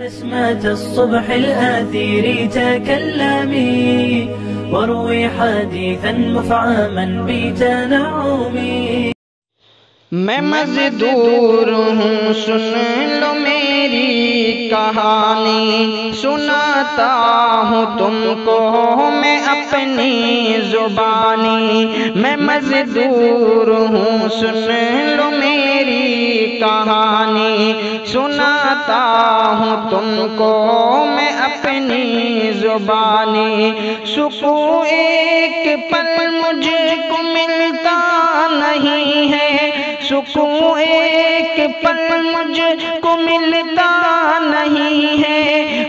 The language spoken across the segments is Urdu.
نسمة الصبح الآثير تكلمي واروي حديثا مفعما بتنعمي. میں مزدور ہوں سن لو میری کہانی، سناتا ہوں تم کو میں اپنی زبانی. میں مزدور ہوں سن لو میری کہانی، سناتا ہوں تم کو میں اپنی زبانی. سکون ایک پل مجھ کو ملتا نہیں ہے، سکون ایک پل مجھ کو ملتا نہیں ہے.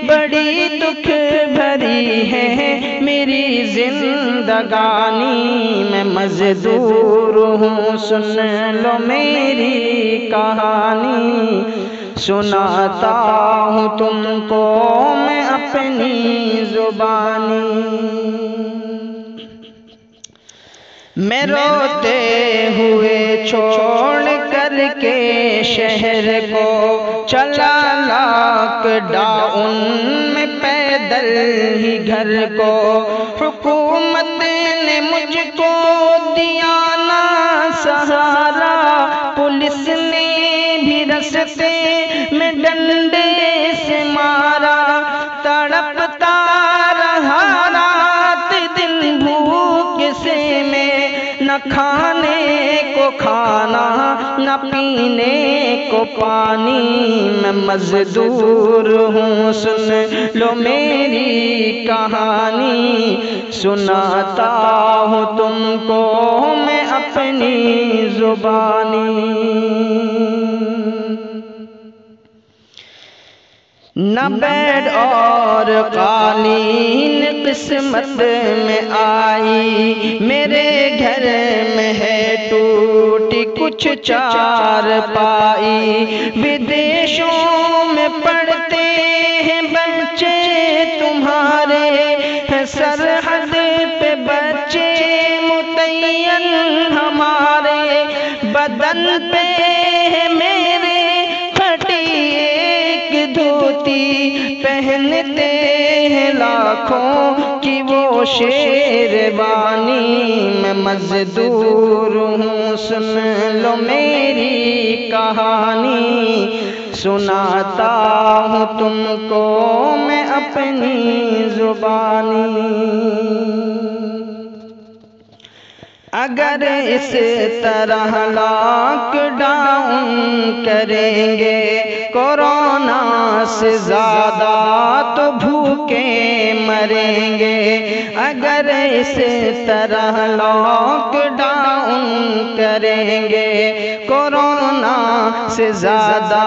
بڑی دکھ بھری ہے میری زندگانی. میں مزدور ہوں سن لو میری کہانی، سناتا ہوں تم کو میں اپنی زبانی. میں روتے ہوئے چھوڑ کر کے شہر کو چلا لاک ڈاؤن میں پیدل ہی گھر کو. حکومت نے مجھ کو دیا نہ سہارا، پولیس نے بھی رستے میں ڈنڈے سے مارا. تڑپتا رہا رات دن بھوک سے میں، نہ کھانے کو کھانا نہ پینے کو پانی. میں مزدور ہوں سن لو میری کہانی، سناتا ہوں تم کو میں اپنی زبانی. نہ بیڈ اور قالین قسمت میں آئی، میرے گھر میں ہے ٹوٹی کچھ چار پائی. بدیشوں میں پڑھتے ہیں بچے تمہارے، سرحد پہ بچے متعین ہمارے. بدن پہ ہے میرے پھٹی ایک دھوتی، پہنتے ہیں لاکھوں کی وہ شیروانی. میں مزدور ہوں سن لو میری کہانی، سناتا ہوں تم کو میں اپنی زبانی. اگر اس طرح لاک ڈاؤن کریں گے کورونا سے زیادہ تو بھوکے مریں گے. اگر اس طرح لاک ڈاؤن کریں گے کورونا سے زیادہ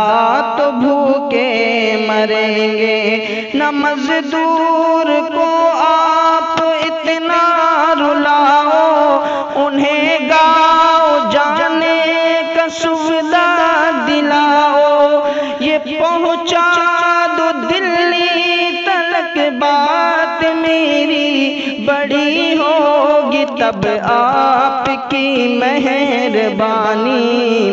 تو بھوکے مریں گے. نہ مزدور کو آپ اتنا رلاؤ، انہیں گاؤں جانے کا سودا دلاؤ. یہ پہنچا دو دلی تلک بات میری، بڑی ہوگی تب آپ کی مہربانی.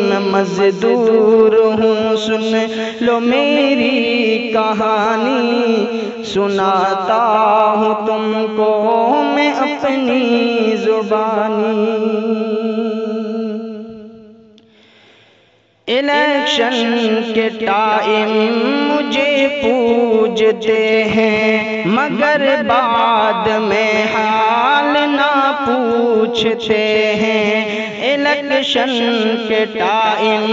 میں مزدور ہوں سن لو میری کہانی، سناتا ہوں تم کو میں اپنی زبانی. الیکشن کے ٹائم مجھے پوجتے ہیں، مگر بعد میں حال نہ پوچھتے ہیں. الیکشن کے ٹائم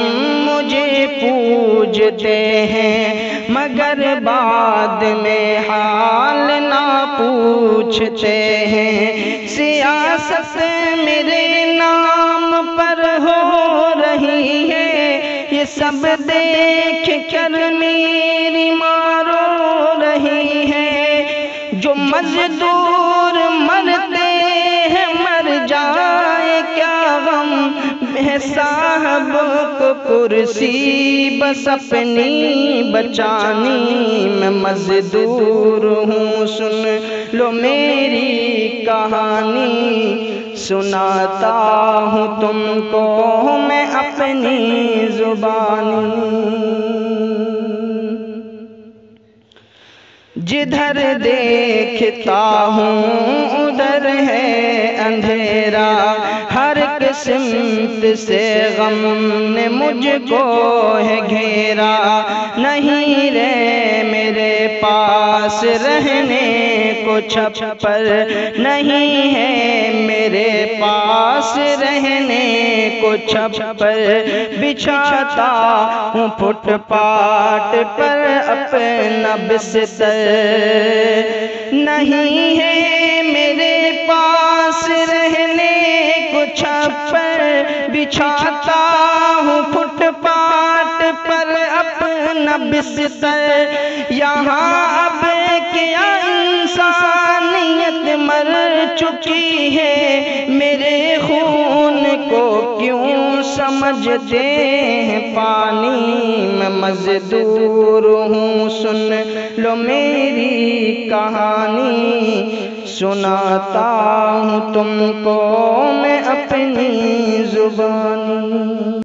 مجھے پوجتے ہیں، مگر بعد میں حال نہ پوچھتے ہیں. سیاست میرے نام پر ہو رہی ہے، یہ سب دیکھ کر میری ماں رو رہی ہے. جو مزدور مرتے ہیں مر جائے کیا غم ہے صاحب کو کرسی بس اپنی بچانی. میں مزدور ہوں سن لو میری کہانی، سناتا ہوں تم کو میں اپنی زبانی. جدھر دیکھتا ہوں ادھر ہے اندھیرا، ہر ایک سمت سے غم نے مجھ کو ہے گھیرا، نہیں رے میرے پاس رہنے کو چھپر، نہیں ہے میرے پاس رہنے کو چھپر، بچھاتا ہوں فٹ پاتھ پر اپنا بستر، نہیں ہے میرے پاس رہنے کو چھپر، بچھاتا ہوں فٹ پاتھ پر اپنا بستر، یہاں اب کیا انسانیت مر چکی ہے، میرے خون کو کیوں سمجھتے ہیں پانی، میں مزدور ہوں سن لو میری کہانی، سناتا ہوں تم کو میں اپنی زبانی۔